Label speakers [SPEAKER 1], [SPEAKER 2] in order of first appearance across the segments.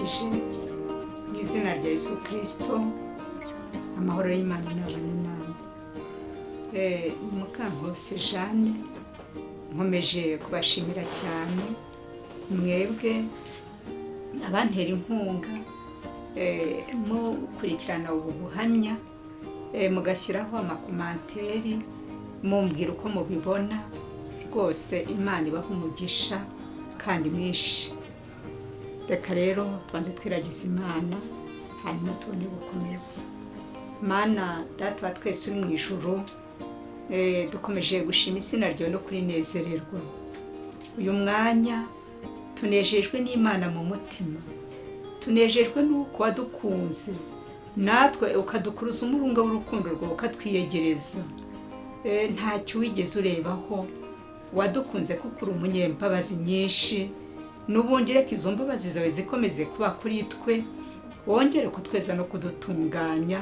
[SPEAKER 1] ndabaramukije mu izina rya Yesu Kristo, amahoro y'Imana n'abane namwe. Mukankose Jeanne, nkomeje kubashimira cyane mwebwe abantera inkunga mukurikirana ubu buhamya, mugashyiraho amakomanteri mumbwira uko mubibona. Rwose Imana ibaha umugisha kandi mwinshi. Reka rero tubanze twiragiza Imana, hanyuma tubone gukomeza. Mana Data wa twese uri mu ijuru, dukomeje gushima izina ryawe no kurinezererwa. Uyu mwanya tunejejwe n'Imana mu mutima, tunejejwe n'uko wadukunze natwe ukadukuruza umurunga w'urukundo rwawe ukatwiyegereza. Ntacyo wigeze urebaho, wadukunze kuko uri umunyembabazi nyinshi. N'ubundi reka izo mbabazi zawe zikomeze kuba kuri twe, wongere kutweza no kudutunganya.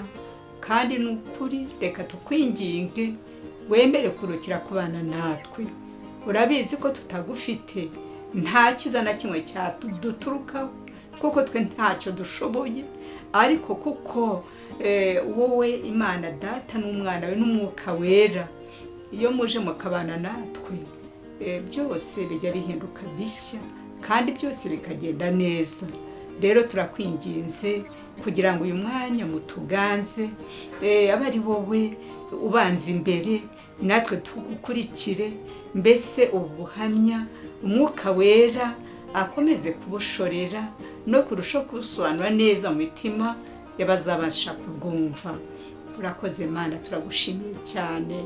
[SPEAKER 1] Kandi ni ukuri reka tukwinginge wemere kurukira kubana natwe. Urabizi ko tutagufite nta kiza na kimwe cyaduturukaho, kuko twe ntacyo dushoboye. Ariko kuko wowe Imana Data n'Umwana we n'Umwuka Wera, iyo muje mukabana natwe, byose bijya bihinduka bishya kandi byose bikagenda neza. Rero turakwinginze kugira ngo uyu mwanya mutuganze, abe ari wowe ubanza imbere, natwe tugukurikire. Mbese ubu buhamya Umwuka Wera akomeze kubushorera no kurushaho kubusobanura neza mu mitima y'abazabasha kubwumva. Urakoze Mana, turagushimiye cyane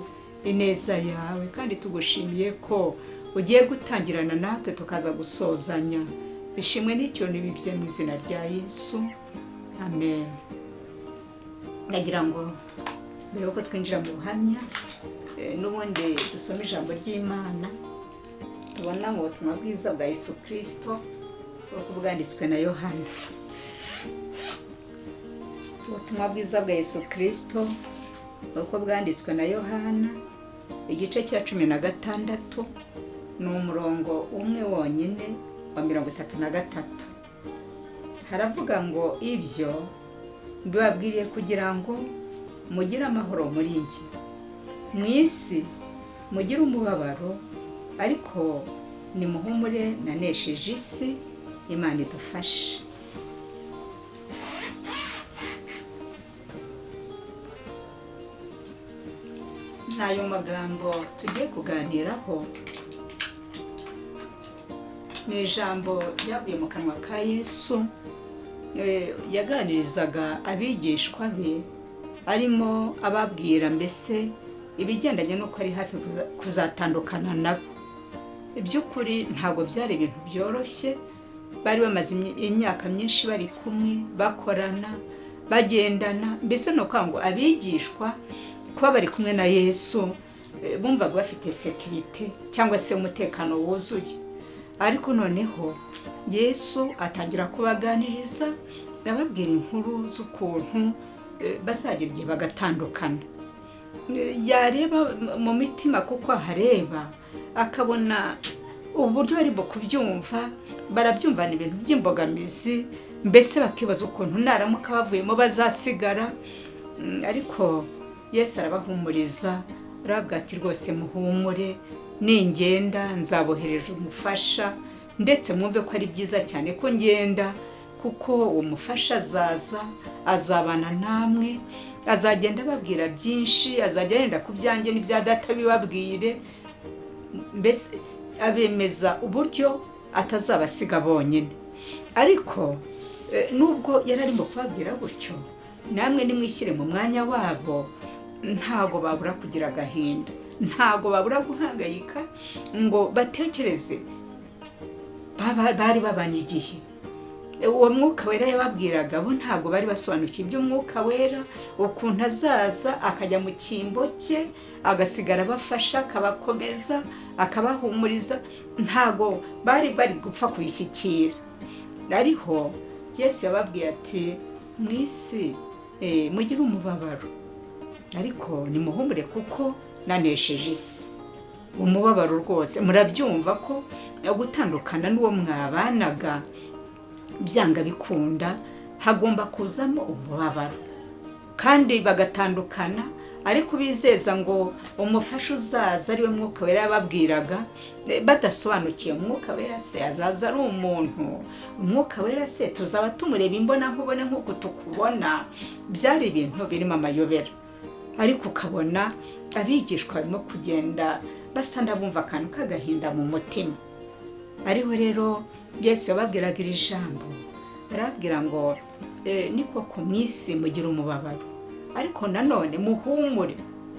[SPEAKER 1] ineza yawe, kandi tugushimiye ko ugiye gutangirana natwe tukaza gusozanya. Ishimwe n'icyo nibibye mu izina rya Yesu, amen. Ndagira ngo mbere yuko twinjira mu buhamya, n'ubundi dusome ijambo ry'Imana tubona mu butumwa bwiza bwa Yesu Kristo uko bwanditswe na Yohana. Ubutumwa bwiza bwa Yesu Kristo uko bwanditswe na Yohana, igice cya 16, ni umurongo umwe wonyine wa 33. Haravuga ngo ibyo mbibabwiriye kugira ngo mugire amahoro muri njye. Mu isi mugire umubabaro, ariko nimuhumure nanesheje isi. Imana idufashe. N'ayo magambo tugiye kuganiraho ni ijambo ryavuye mu kanwa ka Yesu, yaganirizaga abigishwa be, arimo ababwira mbese ibigendanye n'uko ari hafi kuzatandukana nabo. Iby'ukuri ntabwo byari ibintu byoroshye. Bari bamaze imyaka myinshi bari kumwe, bakorana, bagendana. Mbese ni ukuvuga ngo abigishwa kuba bari kumwe na Yesu bumvaga bafite sekirite cyangwa se umutekano wuzuye. Ariko noneho Yesu atangira kubaganiriza, ababwira inkuru z'ukuntu bazagira igihe bagatandukana. Yareba mu mitima kuko ahareba, akabona uburyo bari kubyumva, barabyumvana ibintu by'imbogamizi. Mbese bakibaza ukuntu naramuka bavuyemo bazasigara. Ariko Yesu arabahumuriza, arababwira ati rwose muhumure, ningenda nzabohereje umufasha, ndetse mwumve ko ari byiza cyane ko ngenda, kuko uwo mufasha azaza, azabana namwe, azagenda ababwira byinshi, azajya yenda ku byanjye n'ibya Data bibabwire. Mbese abemeza uburyo atazabasiga bonyine. Ariko nubwo yari arimo kubabwira gutyo, namwe nimwishyire mu mwanya wabo, ntago babura kugira agahinda, ntago babura guhangayika ngo batekereze. Bari babanye igihe uwo Mwuka Wera yababwiraga, bo ntago bari basobanukiwe iby'Umwuka Wera, ukuntu azaza akajya mu cyimbo cye agasigara abafasha, akabakomeza, akabahumuriza. Ntago bari gupfa kubishyikira. Ariho Yesu yababwiye ati mu isi mugire umubabaro, ariko nimuhumure kuko nanesheje isi. Umubabaro rwose murabyumva ko gutandukana n'uwo mwabanaga byanga bikunda hagomba kuzamo umubabaro, kandi bagatandukana, ariko bizeza ngo umufasha uzaza ari we Mwuka Wera yababwiraga, badasobanukiye Umwuka Wera se azaza ari umuntu, Umwuka Wera se tuzaba tumureba imbona nkubone nk'uko tukubona. Byari ibintu birimo amayobera, ariko ukabona abigishwa barimo kugenda basa n'abumva akantu k'agahinda mu mutima. Ariho rero Yesu yababwiraga iri jambo, arababwira ngo ni koko mu isi mugira umubabaro, ariko nanone muhumure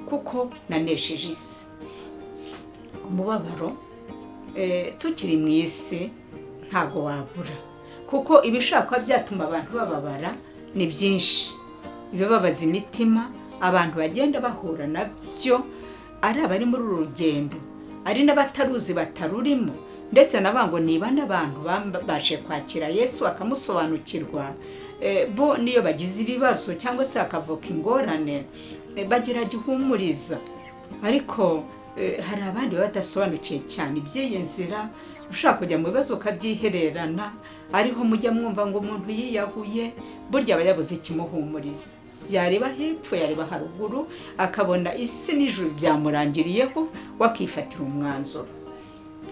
[SPEAKER 1] kuko nanesheje isi. Umubabaro tukiri mu isi ntago wabura, kuko ibishaka byatuma abantu bababara ni byinshi. Ibibabaza imitima abantu bagenda bahura nabyo, ari abari muri uru rugendo, ari n'abataruzi batarurimo, ndetse nabango niba n'abantu baje kwakira Yesu akamusobanukirwa, bo niyo bagize ibibazo cyangwa se akavuka ingorane bagira gihumuriza. Ariko hari abandi badasobanukiye cyane iby'iyi nzira, ushaka kujya mu bibazo ukabyihererana, ariho mujya mwumva ngo umuntu yiyahuye, burya aba yabuze ikimuhumuriza. Yareba hepfo yareba haruguru akabona isi n'ijuru byamurangiriyeho, wakifatira umwanzuro.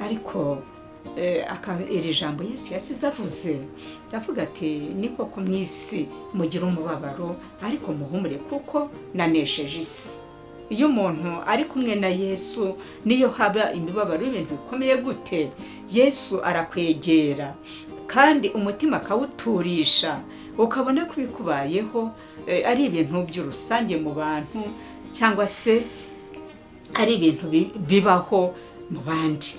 [SPEAKER 1] Ariko iri jambo Yesu yasize avuze, avuga ati ni koko mu isi mugira umubabaro, ariko muhumure kuko nanesheje isi. Iyo umuntu ari kumwe na Yesu, niyo haba imibabaro y'ibintu bikomeye gute, Yesu arakwegera kandi umutima akawuturisha, ukabona ko bikubayeho ari ibintu by'urusange mu bantu, cyangwa se ari ibintu bibaho mu bandi.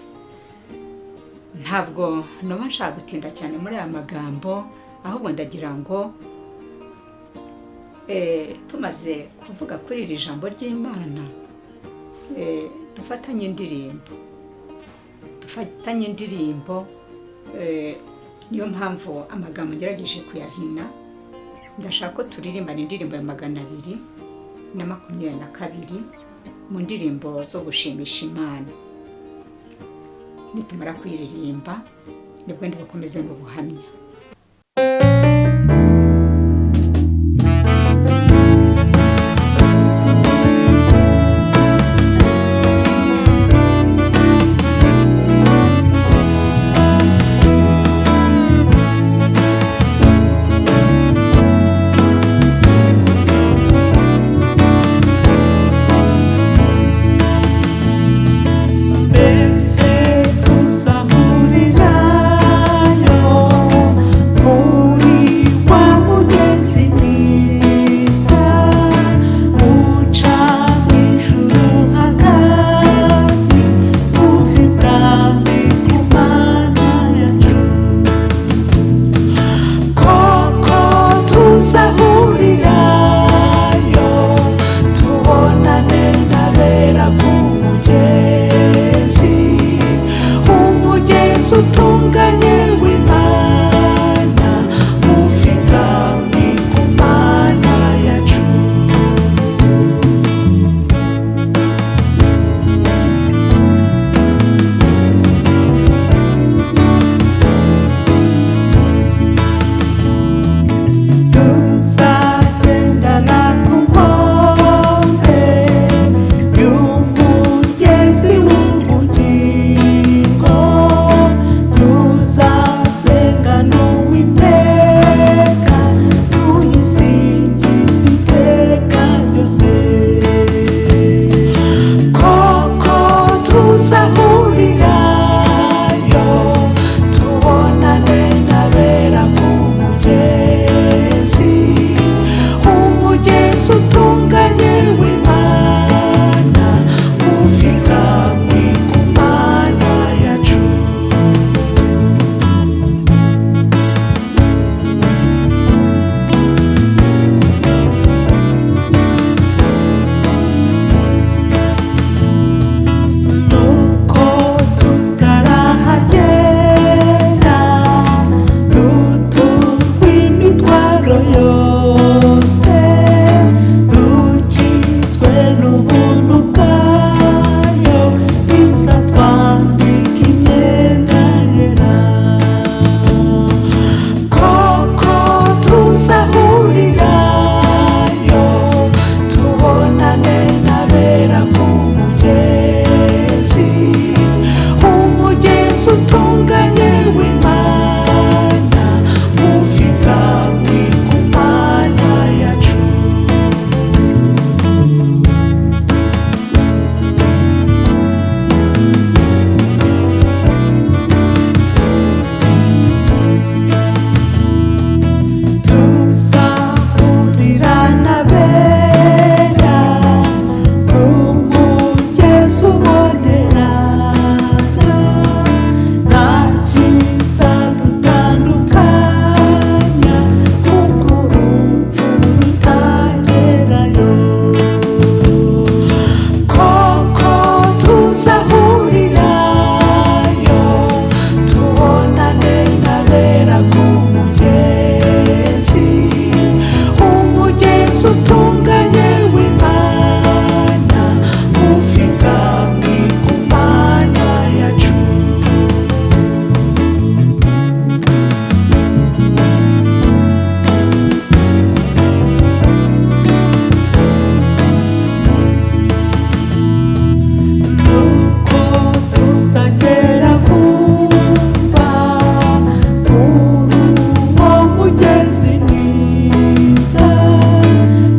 [SPEAKER 1] Ntabwo noba nshaka gutinda cyane muri aya magambo, ahubwo ndagira ngo tumaze kuvuga kuri iri jambo ry'Imana, dufatanye indirimbo. Niyo mpamvu amagambo ngerageje kuyahina. Ndashaka ko turirimbana indirimbo ya 222 mu ndirimbo zo gushimisha Imana. Nitumara kuyiririmba nibwo ndibukomeze mu buhamya.
[SPEAKER 2] utunganye w'Imana ufika ku Mana yacu. Nuko tuzagera vuba kuri uwo mugezi mwiza,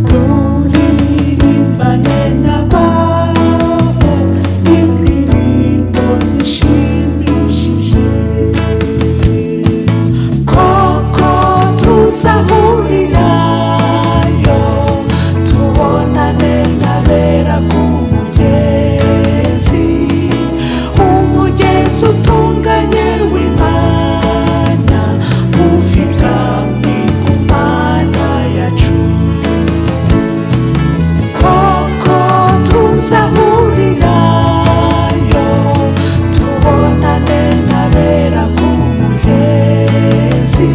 [SPEAKER 2] turirimbane n'ababo indirimbo zishimishije. Koko tuzahurirayo tubonane n'abera ku mugezi, umugezi utunganye w'Imana ufika ku Mana yacu. Koko tuzahurirayo tubonane n'abera ku mugezi,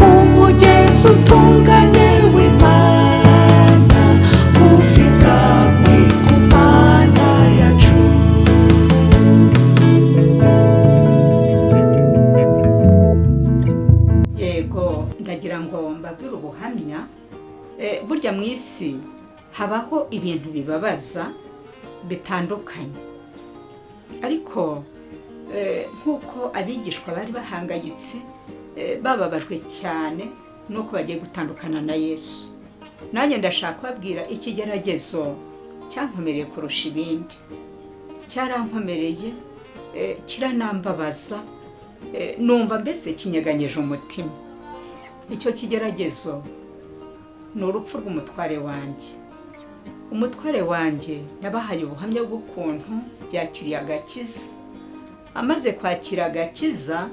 [SPEAKER 2] umugezi utunganye w'Imana ufika ku Mana yacu.
[SPEAKER 1] yego ndagira ngo mbabwire ubuhamya. Burya mu isi habaho ibintu bibabaza bitandukanye, ariko nk'uko abigishwa bari bahangayitse, bababajwe cyane nuko bagiye gutandukana na Yesu, nanjye ndashaka kubabwira ikigeragezo cyankomereye kurusha ibindi. Cyarankomereye, kiranambabaza, numva mbese kinyeganyeje umutima. Icyo kigeragezo ni urupfu rw'umutware wanjye. Umutware wanjye yabahaye ubuhamya bw'ukuntu yakiriye agakiza. Amaze kwakira agakiza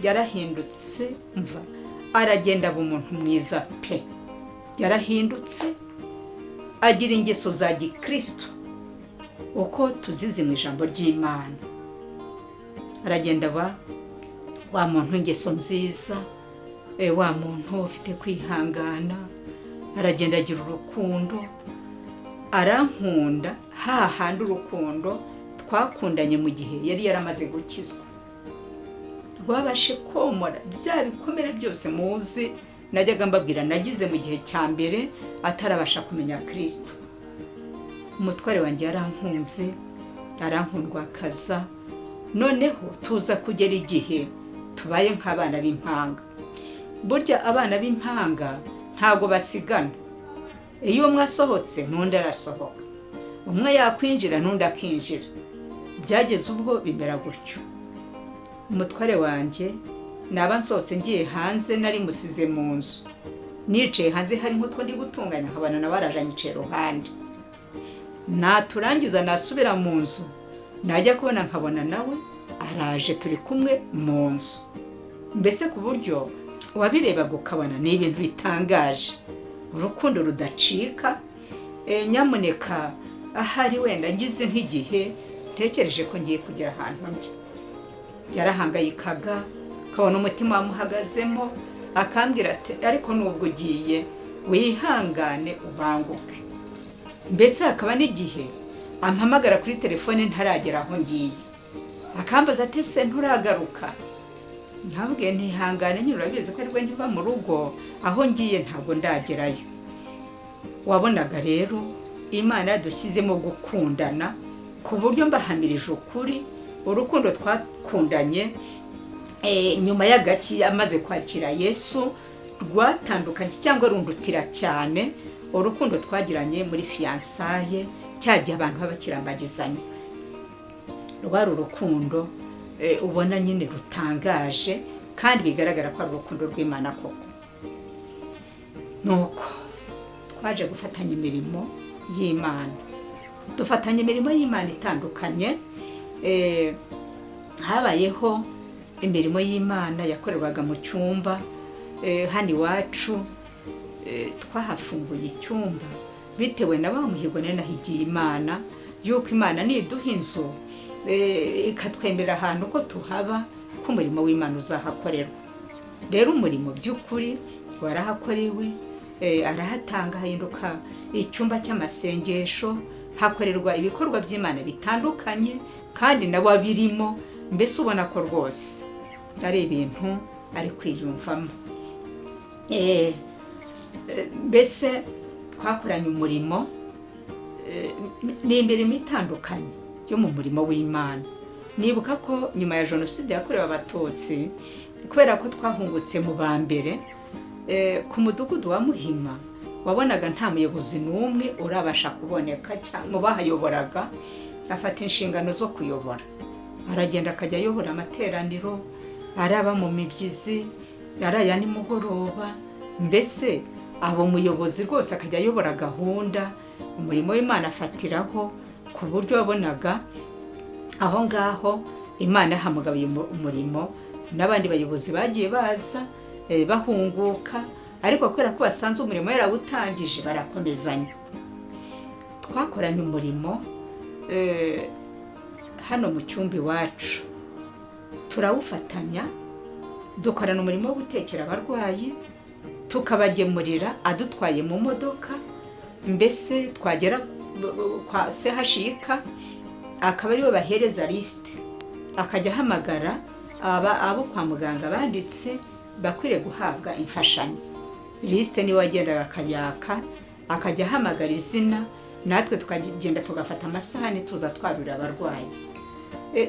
[SPEAKER 1] yarahindutse, mva aragenda aba umuntu mwiza pe, yarahindutse agira ingeso za gikristo uko tuzizi mu ijambo ry'Imana. Aragenda aba wa muntu ingeso nziza, wa muntu ufite kwihangana. Aragenda agira urukundo, arankunda hahandi urukundo twakundanye mu gihe yari yaramaze gukizwa. Rwabashe komora bya bikomere byose muzi najyaga mbabwira nagize mu gihe cya mbere atarabasha kumenya Kristo. Umutware wanjye yarankunze, arankundwakaza, noneho tuza kugera igihe tubaye nk'abana b'impanga. Burya abana b'impanga ntago basigana. Iyo umwe asohotse n'undi arasohoka, umwe yakwinjira n'undi akinjira. Byageze ubwo bimera gutyo. Umutware wanjye naba nsohotse ngiye hanze, nari musize mu nzu, nicaye hanze hari nk'utwo ndi gutunganya, nkabana nawe araje anyicaye iruhande. Naturangiza nasubira mu nzu, najya kubona nkabona nawe araje, turi kumwe mu nzu. Mbese ku buryo wabirebaga ukabona ni ibintu bitangaje, urukundo rudacika. Nyamuneka ahari wenda ngize nk'igihe ntekereje ko ngiye kugera ahantu njye, yarahangayikaga, akabona umutima wamuhagazemo, akambwira ati ariko nubwo ugiye wihangane ubanguke. Mbese hakaba n'igihe ampamagara kuri telefone ntaragera aho ngiye, akambaza ati se nturagaruka? Nkabwiye ntihangane, nyine urabizi ko aribwo ngiva mu rugo, aho ngiye ntabwo ndagerayo. Wabonaga rero Imana yadushyizemo gukundana ku buryo mbahamirije ukuri, urukundo twakundanye nyuma y'agaki amaze kwakira Yesu rwatandukanye cyangwa rundutira cyane urukundo twagiranye muri fiansaye cyagiye abantu babakirambagizanya. Rwari urukundo ubona nyine rutangaje kandi bigaragara ko ari urukundo rw'Imana koko. Nuko twaje gufatanya imirimo y'Imana, dufatanya imirimo y'Imana itandukanye. Habayeho imirimo y'Imana yakorerwaga mu cyumba hano iwacu. Twahafunguye icyumba bitewe na wa muhigo nari nahigiye Imana yuko Imana niduha inzu ikatwemerera ahantu ko tuhaba, ko umurimo w'Imana uzahakorerwa. Rero umurimo by'ukuri warahakorewe, arahatanga hahinduka icyumba cy'amasengesho, hakorerwa ibikorwa by'Imana bitandukanye kandi nabo abirimo, mbese ubona ko rwose ari ibintu ari kwiyumvamo. Mbese twakoranye umurimo, ni imirimo itandukanye yo mu murimo w'Imana. Nibuka ko nyuma ya jenoside yakorewe Abatutsi, kubera ko twahungutse mu ba mbere, ku mudugudu wa Muhima wabonaga nta muyobozi n'umwe urabasha kuboneka mu bahayoboraga afata inshingano zo kuyobora. Aragenda akajya ayobora amateraniro, araba mu mibyizi, araya nimugoroba, mbese abo muyobozi rwose akajya ayobora gahunda, umurimo w'Imana afatiraho, ku buryo wabonaga aho ngaho Imana yahamagaye umurimo. N'abandi bayobozi bagiye baza bahunguka, ariko kubera ko basanze umurimo yarawutangije barakomezanya. Twakoranye umurimo hano mu cyumba iwacu, turawufatanya, dukorana umurimo wo gutekera abarwayi, tukabagemurira adutwaye mu modoka. Mbese twagera kwa CHUK akaba ariwe bahereza lisite, akajya ahamagara abo kwa muganga banditse bakwiriye guhabwa imfashanyo. Lisite niwe wagendaga akayaka, akajya ahamagara izina, natwe tukagenda tugafata amasahani tuza twarurira abarwayi.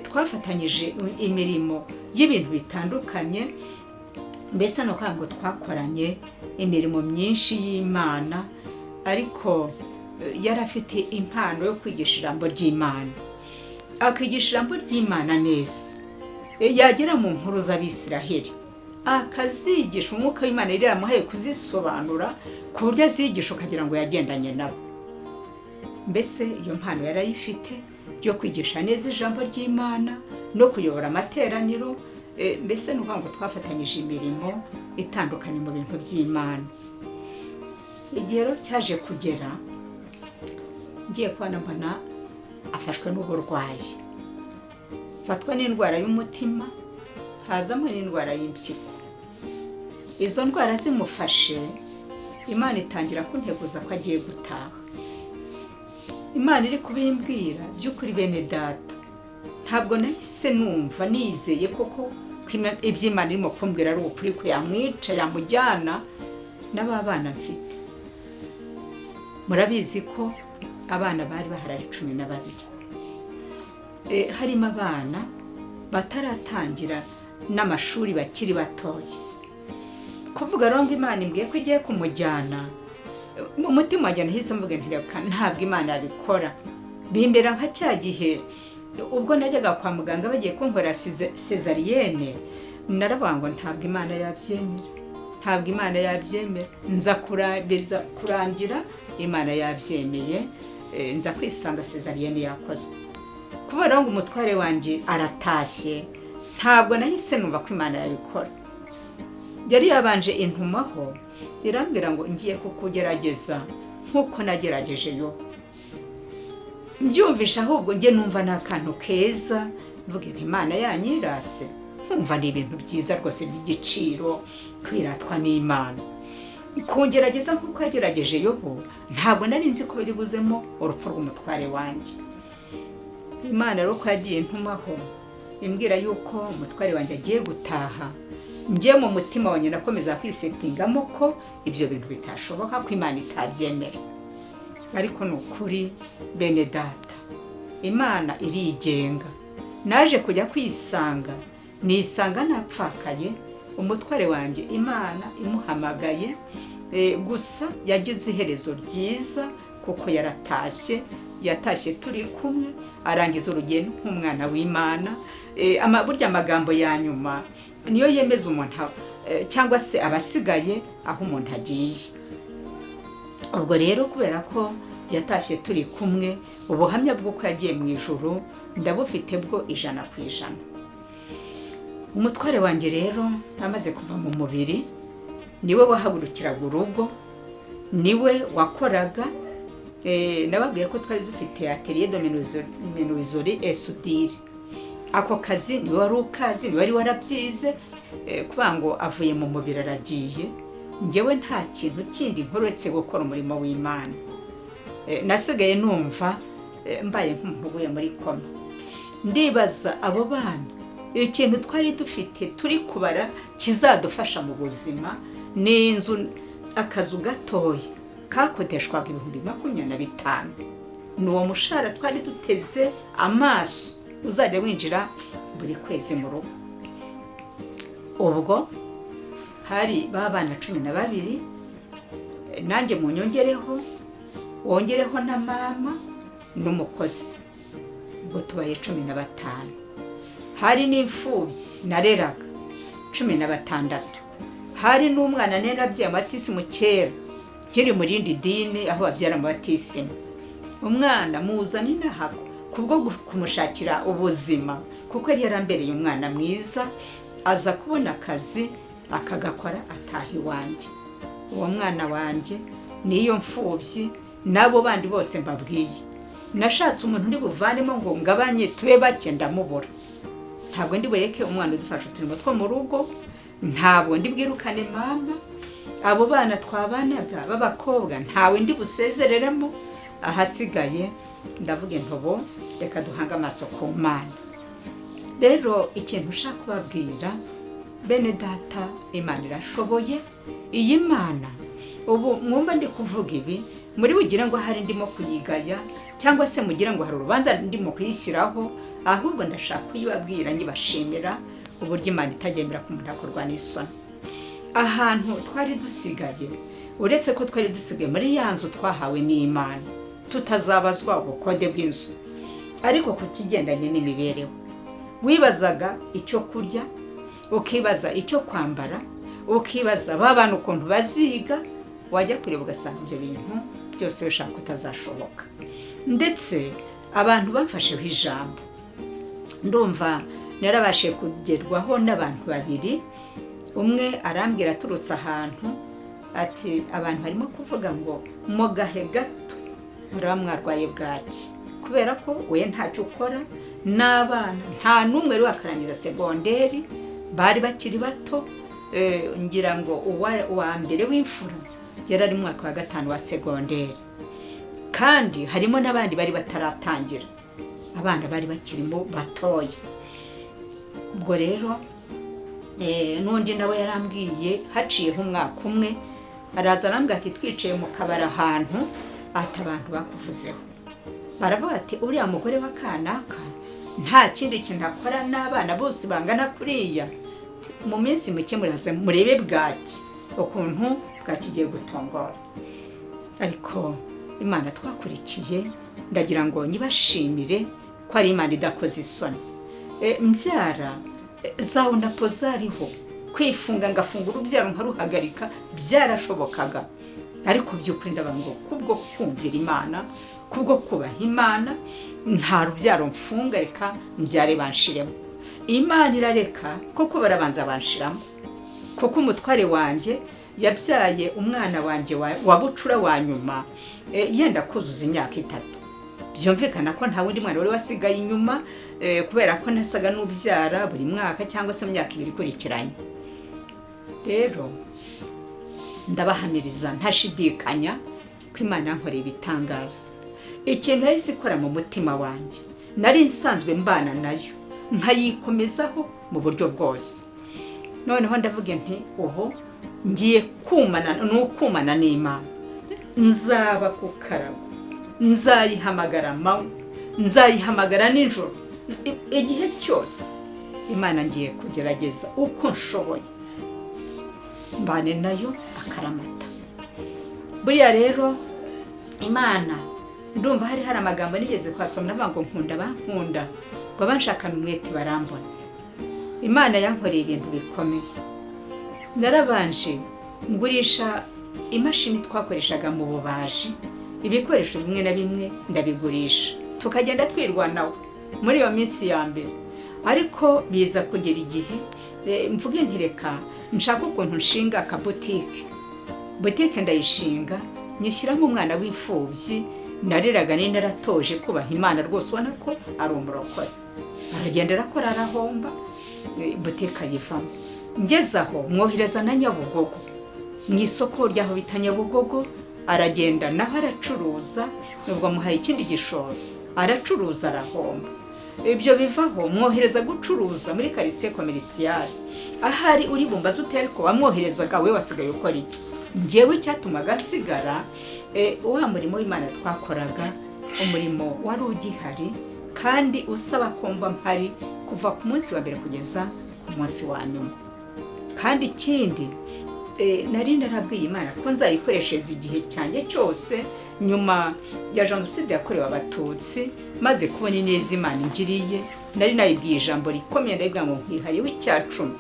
[SPEAKER 1] Twafatanyije imirimo y'ibintu bitandukanye, mbese no kwa ngo twakoranye imirimo myinshi y'Imana, ariko yari afite impano yo kwigisha ijambo ry'Imana, akigisha ijambo ry'Imana neza. Yagera mu nkuru z'Abisiraheli akazigisha, umwuka w'Imana yari yaramuhaye kuzisobanura ku buryo azigisha ukagira ngo yagendanye nabo. Mbese iyo mpano yarayifite yo kwigisha neza ijambo ry'Imana no kuyobora amateraniro. Mbese nuko ngo twafatanyije imirimo itandukanye mu bintu by'Imana. Igihe rero cyaje kugera, ngiye kubona mbona afashwe n'uburwayi, fatwa n'indwara y'umutima, hazamo n'indwara y'impyiko. Izo ndwara zimufashe, Imana itangira kunteguza ko agiye gutaha. Imana iri kubimbwira by'ukuri bene data, ntabwo nahise numva nizeye koko iby'Imana irimo kumbwira ari ukuri, ko yamwica yamujyana n'ababana mfite. Murabizi ko abana bari baharari 12. Harimo abana bataratangira n'amashuri bakiri batoya. Kuvuga rero ngo Imana imbwiye ko igiye kumujyana, mu mutima wanjye nahise mvuga nti ntabwo Imana yabikora. Bimbera nka cya gihe ubwo najyaga kwa muganga bagiye kunkorera cesarienne, naravuga ngo ntabwo Imana yabyemera, ntabwo Imana yabyemera. Nza kurangira Imana yabyemeye, nza kwisanga cesarienne yakozwe. Kubera ngo umutware wanjye aratashye, ntabwo nahise numva ko Imana yabikora. Yari yabanje intumaho, irambwira ngo ngiye kukugerageza nk'uko nagerageje yo. Mbyumvisha ahubwo nge numva n'akantu keza, mvuga nti Imana yanyirase, nkumva ni ibintu byiza rwose by'igiciro kwiratwa n'Imana. Kungerageza nk'uko yagerageje Yobu, ntabwo nari nzi ko biri buzemo urupfu rw'umutware wanjye. Imana rero ko yagiye ntumaho imbwira yuko umutware wanjye agiye gutaha, ngiye mu mutima wanjye nakomeza kwisetingamo ko ibyo bintu bitashoboka, ko Imana itabyemera. Ariko ni ukuri bene data, Imana irigenga. Naje kujya kwisanga, nisanga napfakaye, umutware wanjye Imana imuhamagaye, gusa yagize iherezo ryiza kuko yatashye turi kumwe, arangiza urugendo nk'umwana w'Imana. Burya amagambo ya nyuma niyo yemeza umuntu cyangwa se abasigaye aho umuntu agiye. Ubwo rero kubera ko yatashye turi kumwe, ubuhamya bw'uko yagiye mu ijuru ndabufite bwo 100%. Umutware wanjye rero amaze kuva mu mubiri, niwe wahagurukiraga urugo, niwe wakoraga. Nababwiye ko twari dufite atelier de menuiserie et soudure. Ako kazi niwe wari ukazi, niwe wari warabyize. Kuba ngo avuye mu mubiri aragiye, njyewe nta kintu kindi nkoretse gukora umurimo w'Imana. Nasigaye numva mbaye nk'umuhuguye muri koma. Ndibaza abo bana ikintu twari dufite turi kubara kizadufasha mu buzima ni inzu, akazu gatoya kakodeshwaga 25,000. ni uwo mushahara twari duteze amaso uzajya winjira buri kwezi mu rugo. Ubwo hari babana 12, nanjye munyongereho, wongereho na mama n'umukozi, ubwo tubaye 15. Hari n'imfubyi nareraga 16. Hari n'umwana nerabye amatisi mu kera kiri mu rindi dini aho babyara amatisi. Umwana muzana inahako kubwo kumushakira ubuzima, kuko yari yarambereye umwana mwiza, aza kubona akazi akagakora ataha iwanjye. Uwo mwana wanjye niyo mfubyi nabo bandi bose mbabwiye. Nashatse umuntu uri buvanemo ngo ngabanye tube bake, ndamubura. Ntabwo ndi bureke umwana udufasha uturimo two mu rugo, ntabwo ndi bwirukane mama. Abo bana twabanaga b'abakobwa ntawe ndi busezereremo. Ahasigaye ndavuga ntobo reka duhanga amaso ku Mana. Rero ikintu ushaka kubabwira bene data, Imana irashoboye. Iyi Mana ubu mwumva ndi kuvuga ibi muri bugira ngo hari ndimo kuyigaya, cyangwa se mugira ngo hari urubanza ndimo kuyishyiraho, ahubwo ndashaka kuyibabwira nyibashimira uburyo Imana itagendera ku muntu akorwa n'isoni. Ahantu twari dusigaye, uretse ko twari dusigaye muri ya nzu twahawe n'Imana, tutazabazwa ubukode bw'inzu, ariko ku kigendanye n'imibereho wibazaga icyo kurya, ukibaza icyo kwambara, ukibaza babana ukuntu baziga, wajya kureba ugasanga ibyo bintu byose bishaka kutazashoboka. Ndetse abantu bamfasheho ijambo, ndumva narabashe kugerwaho n'abantu 2. Umwe arambwira aturutse ahantu ati abantu barimo kuvuga ngo mu gahe gato muraba mwarwaye bwaki, kubera ko we ntacyo ukora, n'abana nta n'umwe ari wakarangiza segonderi, bari bakiri bato. Ngira ngo uwa mbere w'imfura yari ari mu mwaka wa 5 wa segonderi, kandi harimo n'abandi bari bataratangira, abana bari bakirimo batoya. Ubwo rero n'undi nawe yarambwiye haciyeho umwaka umwe, araza arambwira ati twicaye mu kabara ahantu, ati abantu bakuvuzeho, baravuga ati uriya mugore wa kanaka nta kindi kintu akora, n'abana bose bangana kuriya, mu minsi mike muraze murebe bwaki ukuntu bwakigiye gutongora. Ariko Imana twakurikiye, ndagira ngo nyibashimire ko ari Imana idakoze isoni. Mbyara zawe napo zariho, kwifunga ngafunga urubyaro nkaruhagarika byarashobokaga, ariko by'ukuri ndabango kubwo kumvira Imana, kubwo kubaha Imana, nta rubyaro mfunga, reka mbyare banshiremo. Imana irareka koko barabanza banshiramo, kuko umutware wanjye yabyaye umwana wanjye wa bucura wa nyuma yenda kuzuza imyaka 3. Byumvikana ko nta wundi mwana wari wasigaye inyuma, kubera ko nasaga n'ubyara buri mwaka cyangwa se mu myaka 2 ikurikiranye. Rero ndabahamiriza ntashidikanya ko Imana yankoreye ibitangaza. Ikintu yahise ikora mu mutima wanjye, nari nsanzwe mbana nayo nkayikomezaho mu buryo bwose. Noneho ndavuga nti oho ngiye kumana n'Imana, nzaba ku karago, nzayihamagara amanywa, nzayihamagara nijoro, igihe cyose Imana ngiye kugerageza uko nshoboye mbane nayo akaramata. Buriya rero Imana, ndumva hari amagambo nigeze kwasoma nabango nkunda bankunda, ngo banshakana umwete barambona. Imana yankoreye ibintu bikomeye. Narabanje ngurisha imashini twakoreshaga mu bubaji, ibikoresho bimwe na bimwe ndabigurisha, tukagenda twirwanaho muri iyo minsi ya mbere. Ariko biza kugera igihe mvuge ntireka nshaka ukuntu nshinga akabutike. Butike ndayishinga, nyishyiramo umwana w'imfubyi nariraga, ni naratoje kubaha Imana rwose, ubona ko ari umurokore. Aragenda arakora, arahomba, butike ayivamo. Ngezaho mwohereza na Nyabugogo mu isoko ryaho bita Nyabugogo, aragenda naho aracuruza, nubwo amuhaye ikindi gishoro aracuruza arahomba. Ibyo bivaho mwohereza gucuruza muri quartier commercial, ahari uri bumbaza ute ariko wamwoherezaga we wasigaye ukora iki? Ngewe cyatumaga sigara wa murimo w'Imana twakoraga, umurimo wari ugihari kandi usaba kumva mpari kuva ku munsi wa mbere kugeza ku munsi wa nyuma. Kandi ikindi nari narabwiye Imana ko nzayikoreshereza igihe cyanjye cyose nyuma ya jenoside yakorewe Abatutsi, maze kubona ineza Imana ingiriye. Nari nayibwiye ijambo rikomeye, ndavuga ngo nkwihaye w'icyacumi.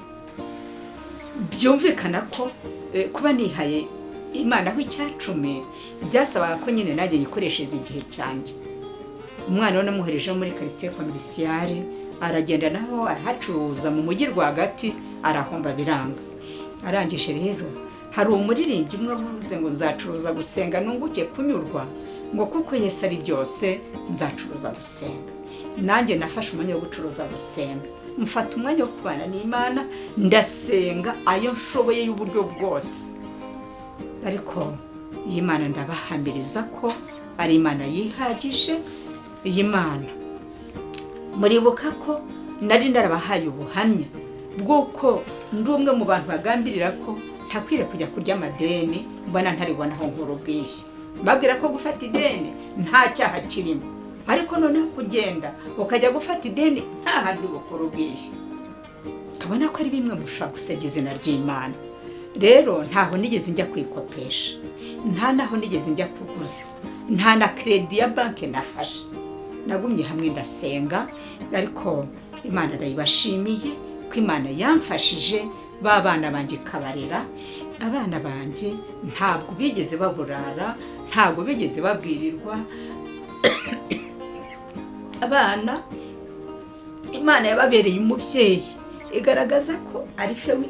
[SPEAKER 1] Byumvikana ko kuba nihaye Imana w'icyacumi byasabaga ko nyine najye nyikoreshereza igihe cyanjye. Umwana we namuhereje muri quartier commercial, aragenda naho arahacuruza mu mujyi rwagati, arahomba biranga. Arangije rero hari umuririmbyi umwe uvuze ngo nzacuruza gusenga nunguke kunyurwa, ngo kuko Yesu ari byose nzacuruza gusenga. Nanjye nafashe umwanya wo gucuruza gusenga, mfata umwanya wo kubana n'Imana, ndasenga ayo nshoboye y'uburyo bwose. Ariko iyi Mana ndabahamiriza ko ari Imana yihagije. Iyi Mana muribuka ko nari narabahaye ubuhamya bw'uko ndi umwe mu bantu bagambirira ko ntakwiriye kujya kurya amadeni mbona ntaribonaho nkuru bwishyu. Babwira ko gufata ideni nta cyaha kirimo, ariko noneho kugenda ukajya gufata ideni nta handi bukuru bwishyu, kabona ko ari bimwe mushaka gusebya izina ry'Imana. Rero ntaho nigeze njya kwikopesha, nta naho nigeze njya kuguza, nta na credit ya banki nafashe. Nagumye hamwe ndasenga, ariko Imana ndayibashimiye ko Imana yamfashije. Babana banjye kabarera, abana banjye ntabwo bigeze baburara, ntabwo bigeze babwirirwa. Abana Imana yababereye umubyeyi, igaragaza ko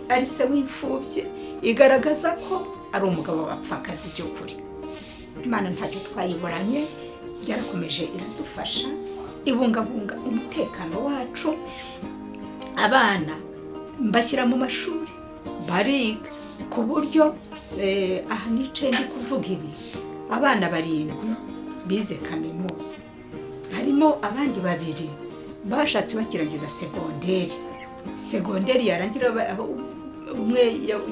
[SPEAKER 1] ari se w'imfubyi, igaragaza ko ari umugabo wapfakazi by'ukuri. Imana ntacyo twayiburanye, byarakomeje iradufasha, ibungabunga umutekano wacu. Abana mbashyira mu mashuri bariga, ku buryo aha nicaye ndi kuvuga ibi, abana 7 bize kaminuza, harimo abandi 2 bashatse bakirangiza segonderi yarangira. Umwe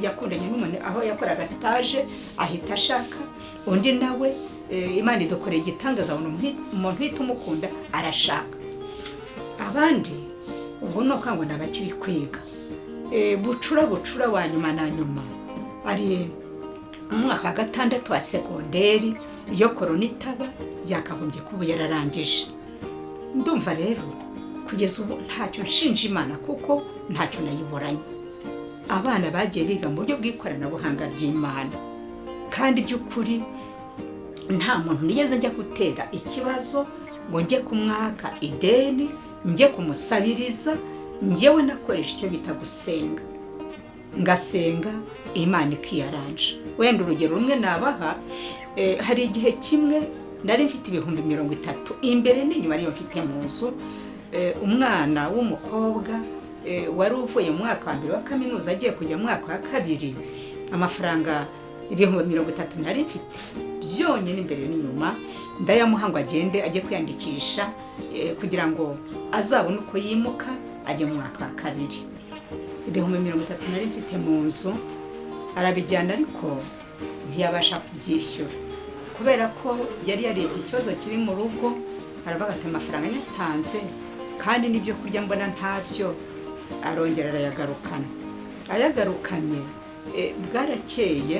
[SPEAKER 1] yakundanye n'umuntu aho yakoraga stage ahita ashaka, undi nawe Imana idukoreye igitangaza, umuntu uhita umukunda arashaka. Abandi ubu no kango nabakiri kwiga, bucura wa nyuma na nyuma, ari umwaka wa 6 wa segonderi. Iyo korona itaba byakagombye kuba yararangije. Ndumva rero kugeza ubu ntacyo nshinja Imana kuko ntacyo nayiboranye. Abana bagiye biga mu buryo bw'ikoranabuhanga ry'Imana, kandi by'ukuri nta muntu nigeze njya gutera ikibazo ngo njye kumwaka ideni, njye kumusabiriza. Njyewe nakoresha icyo bita gusenga, ngasenga Imana ikiyaranja. Wenda urugero rumwe nabaha, hari igihe kimwe nari mfite 30,000 imbere n'inyuma ariyo mfite mu nzu. Umwana w'umukobwa wari uvuye mu mwaka wa 2 wa kaminuza agiye kujya mu mwaka wa 2, amafaranga 30,000 nari mfite byonyine imbere n'inyuma, ndayamuha ngo agende ajye kwiyandikisha kugira ngo azabone uko yimuka ajye mu mwaka wa 2. 30,000 nari mfite mu nzu, arabijyana ariko ntiyabasha kubyishyura kubera ko yari yarebye ikibazo kiri mu rugo. Aravuga ati amafaranga yatanze kandi n'ibyo kurya mbona ntabyo, arongera arayagarukana. Ayagarukanye bwarakeye,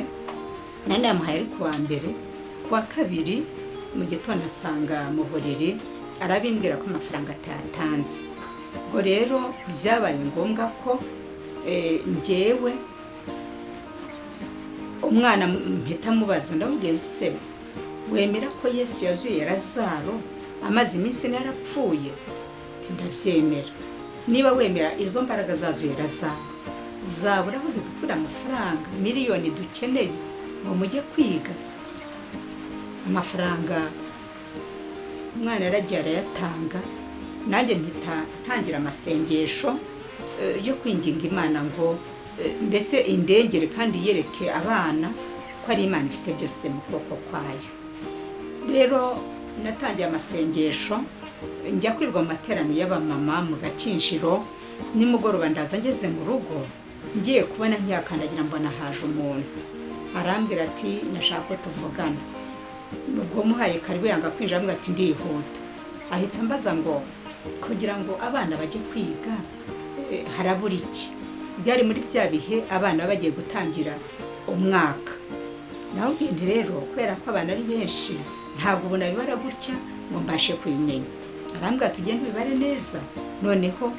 [SPEAKER 1] nari namuhaye ari kuwa mbere, kuwa 2 mu gitondo asanga mu buriri arabimbwira ko amafaranga atayatanze. Ubwo rero byabaye ngombwa ko njyewe umwana mpita mubaza, ndamubwiye se wemera ko Yesu yazuye Lazaro amaze iminsi narapfuye? Ndabyemera. Niba wemera izo mbaraga zazuye Lazaro, zabura aho zidukura amafaranga miliyoni dukeneye ngo mujye kwiga? Amafaranga umwana yaragiye arayatanga, nanjye mpita ntangira amasengesho yo kwinginga Imana ngo mbese indengere kandi yereke abana ko ari Imana ifite byose mu kuboko kwayo. Rero natangiye amasengesho njya kwirwa mu materaniro y'abamama mu Gakinjiro, nimugoroba ndaza ngeze mu rugo ngiye kubona ntiyakandagira mbona haje umuntu arambwira ati nashaka ko tuvugana. Ubwo muhaye karibu yanga kwinjira ambwira ati ndihuta, ahita ambaza ngo kugira ngo abana bajye kwiga harabura iki. Byari muri bya bihe abana bagiye gutangira umwaka. Naho nti rero kubera ko abana ari benshi ntabwo ubona bibara gutya ngo mbashe kubimenya. Arambwira tugende bibare neza noneho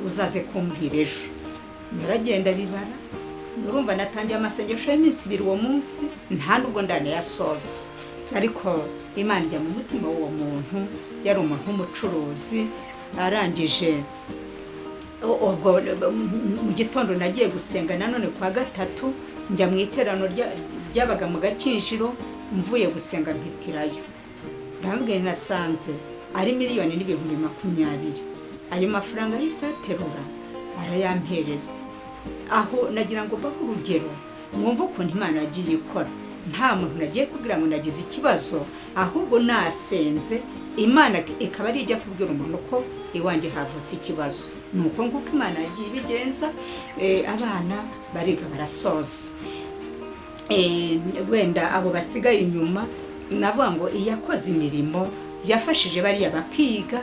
[SPEAKER 1] uzaze kumbwira ejo. Naragenda bibara, urumva natangiye amasengesho y'iminsi 2 uwo munsi nta nubwo ndanayasoza, ariko Imana ijya mu mutima w'uwo muntu. Yari umuntu w'umucuruzi. Arangije mu gitondo nagiye gusenga nanone kwa gatatu, njya mu iterano ryabaga mu Gakinjiro, mvuye gusenga mpitirayo. Ndambwira nasanze ari 1,20,000. Ayo mafaranga yise aterura arayampereza. Aho nagira ngo baho urugero mwumva ukuntu Imana yagiye ikora. Nta muntu nagiye kubwira ngo nagize ikibazo, ahubwo nasenze Imana ikaba ari ijya kubwira umuntu ko iwanjye havutse ikibazo. Nuko nguko Imana yagiye ibigenza. Abana bariga barasoza. Wenda abo basigaye inyuma navuga ngo iyakoze imirimo yafashije bariya bakiga,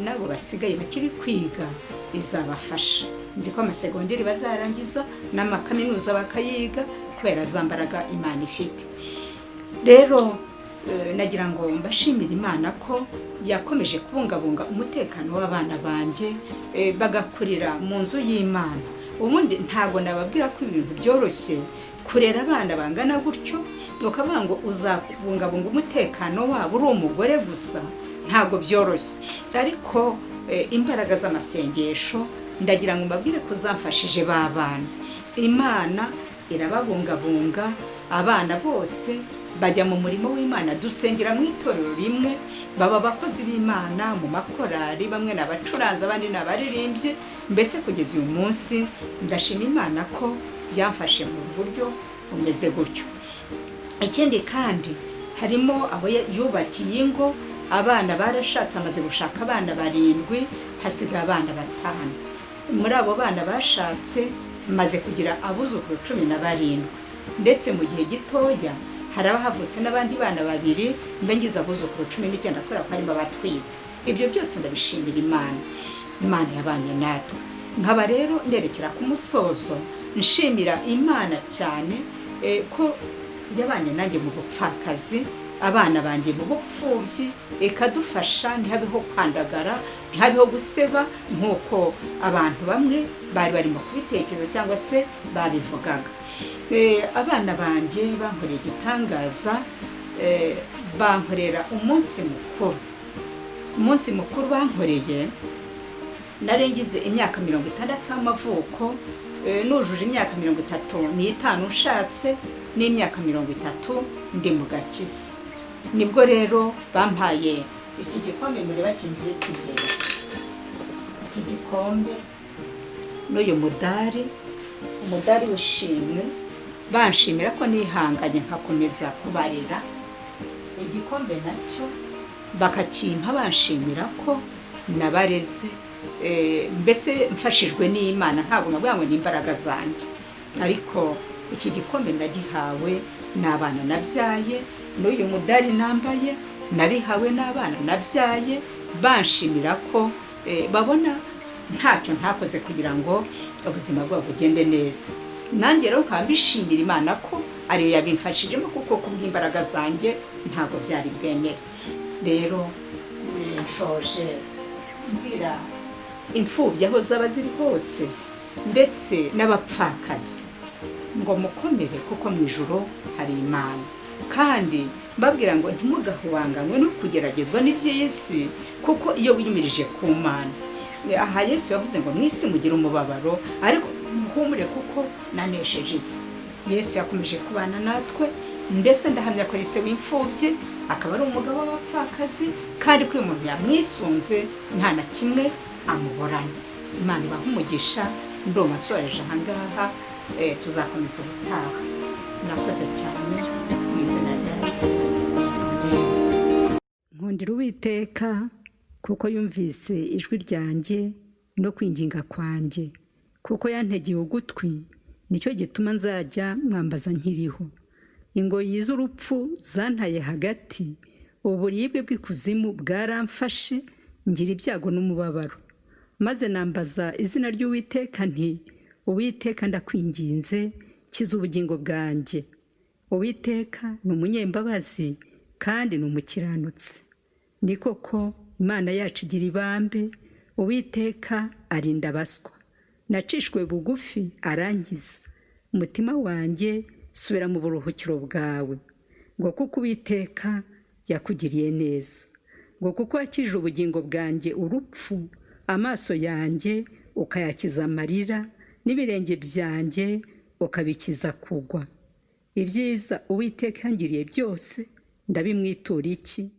[SPEAKER 1] nabo basigaye bakiri kwiga izabafasha. Nzi ko amasegonderi bazarangiza n'amakaminuza bakayiga kubera zambaraga Imana ifite. Rero nagira ngo mbashimire Imana ko yakomeje kubungabunga umutekano w'abana banjye, bagakurira mu nzu y'Imana. Ubundi ntago nababwira ko ibintu byoroshye kurera abana bangana gutyo, ukavuga ngo uzabungabunga umutekano wabo uri umugore gusa, ntago byoroshye. Ariko imbaraga z'amasengesho ndagira ngo mbabwire ko zamfashije babana. Imana irababungabunga, abana bose bajya mu murimo w'Imana, dusengera mu itorero rimwe, baba abakozi b'Imana mu makorari, bamwe n'abacuranzi abandi n'abaririmbyi. Mbese kugeza uyu munsi ndashima Imana ko yamfashe mu buryo bumeze gutyo. Ikindi kandi harimo abo yubakiye ingo, abana barashatse, amaze gushaka abana 7, hasigaye abana 5. Muri abo bana bashatse maze kugira abuzukuru 17, ndetse mu gihe gitoya haraba havutse n'abandi bana 2, mbe ngize abuzukuru 19 kubera ko harimo abatwite. Ibyo byose ndabishimira Imana. Imana yabanye natwe. Nkaba rero nderekera ku musozo nshimira Imana cyane ko yabanye nanjye mu bupfakazi, abana banjye mu bupfubyi, ikadufasha ntihabeho kwandagara, ntihabeho guseba nk'uko abantu bamwe bari barimo kubitekereza cyangwa se babivugaga. Abana banjye bankoreye igitangaza, bankorera umunsi mukuru bankoreye. Narengize imyaka 60 y'amavuko, nujuje imyaka 35 nshatse n'imyaka 30 ndi mu gakiza. Nibwo rero bampaye iki gikombe mureba kinteretse imbere. Iki gikombe n'uyu umudari w'ishimwe, banshimira ko nihanganye nkakomeza kubarera. Igikombe nacyo bakakimpa banshimira ko nabareze, mbese mfashijwe n'Imana. Ntabwo navuga ngo ni imbaraga zanjye, ariko iki gikombe ndagihawe n'abana nabyaye, n'uyu mudari nambaye nabihawe n'abana nabyaye, banshimira ko babona ntacyo ntakoze kugira ngo ubuzima bwabo bugende neza. Nanjye rero nkabishimira Imana ko ariyo yabimfashijemo, kuko kubw'imbaraga zanjye ntabwo byari bwemere. Rero nshoje mbwira imfubyi aho zaba ziri hose, ndetse n'abapfakazi ngo mukomere, kuko mu ijuru hari Imana. Kandi mbabwira ngo ntimugahubanganywe no kugeragezwa n'iby'isi, kuko iyo wiyimirije ku Mana. Aha Yesu yavuze ngo mu isi mugira umubabaro, ariko muhumure kuko nanesheje isi. Yesu yakomeje kubana natwe, mbese ndahamya ko ari se w'imfubyi, akaba ari umugabo w'abapfakazi, kandi ko uyu muntu yamwisunze nta na kimwe amuborana. Imana ibaha umugisha. Ndoma soreje ahangaha, tuzakomeza ubutaha. Murakoze cyane mu izina rya Yesu, amen. Nkundira Uwiteka kuko yumvise ijwi ryanjye no kwinginga kwanjye, kuko yantegeye ugutwi, nicyo gituma nzajya mwambaza nkiriho. Ingoyi z'urupfu zantaye hagati, uburibwe bw'ikuzimu bwaramfashe, ngira ibyago n'umubabaro. Maze nambaza izina ry'Uwiteka nti, Uwiteka ndakwinginze, kiza ubugingo bwanjye. Uwiteka ni umunyembabazi kandi ni umukiranutsi. Ni koko Imana yacu igira ibambe, Uwiteka arinda abaswa. Nacishwe bugufi arankiza. Umutima wanjye subira mu buruhukiro bwawe, ngo kuko Uwiteka yakugiriye neza. Ngo kuko wakijije ubugingo bwanjye urupfu, amaso yanjye ukayakiza amarira, n'ibirenge byanjye ukabikiza kugwa. Ibyiza Uwiteka yangiriye byose ndabimwitura iki?